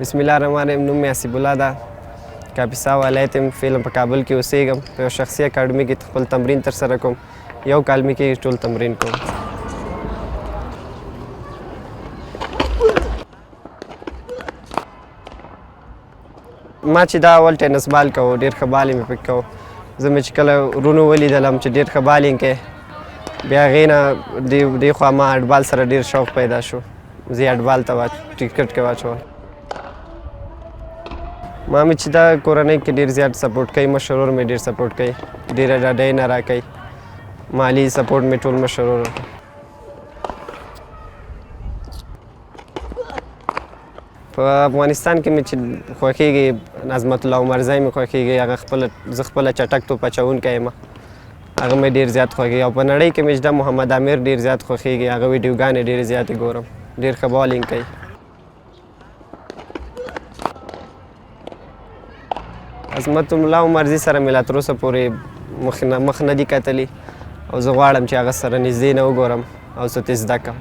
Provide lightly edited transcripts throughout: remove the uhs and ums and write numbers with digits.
बिस्मिल्लाहिर्रहमानिर्रहीम। नोम مې حسیب الله ده. کاپیسا ولایت یم، فعلاً په کابل کې اوسېږم. په یو شخصي اکاډمي کې خپل تمرین ترسره کوم. یو کال مې کې ټول تمرین کوم. ما چې دا اول ټینس بال کوو، ډېر ښه بال مې پکې کوو. زه مې چې کله ورونو ولیدلم چې ډېر ښه بال یې کوي، بیا هغې نه دې خوا ما هټبال سره ډېر شوق پیدا شو. زه یې هټبال ته ټیکټ کې واچول. ما مې چې دا کورنۍ کې ډېر زیات سپورټ کوي، مشر ورور مې ډېر سپورټ کوي، ډېره ډاډۍ نه راکوي. مالي سپورټ مې ټول مشر ورور کوي. په افغانستان کې مې چې خوښېږي عظمت الله عمرزی مې خوښېږي. هغه زه خپله چټک توپ اچوونکی یم، هغه مې ډېر زیات خوښېږي. او په نړۍ کې مې چې دا محمد عامر ډېر زیات خوښېږي. هغه ویډیوګانې ډېرې زیاتې ګورم، ډېر ښه بالینګ کوي. عظمت الله عمرزي سره مې لا تر اوسه پورې مخ نه دي کتلي، او زه غواړم چې هغه سره نږدې نه وګورم او څه ترې زده کړم.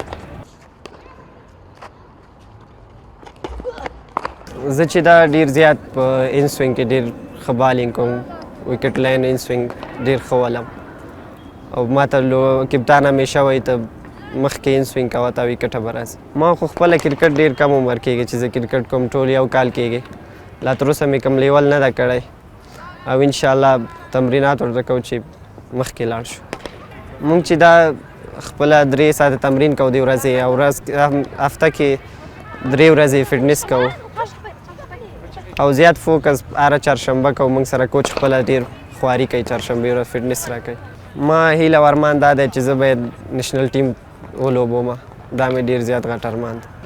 زه چې دا ډېر زیات په ان سوینګ کې ډېر ښه بالینګ کوم. وکټ لاین ان سوینګ ډېر ښه ولم، او ما ته کپتان همیشه وایي ته مخکې ان سوینګ کوه تا وکټه به راځي. ما خو خپله کرکټ ډېر کم عمر کېږي چې زه کرکټ کوم، ټول یو کال کېږي. لا تر اوسه مې کوم لیول نه ده کړی، او انشاءالله تمرینات ورته کوو چې مخکې لاړ شو. مونږ چې دا خپله 3 ساعته تمرین کوو د ورځې، او هفته کې 3 ورځې فټنس کوو، او زیات فوکس هره چهارشنبه کوو. مونږ سره کوچ خپله ډېر خواري کوي، چهارشنبې ورځ فټنس راکوي. ما هیله او ارمان دا دی چې زه باید نېشنل ټیم ولوبوم. دا مې ډېر زیات غټ ارمان دی.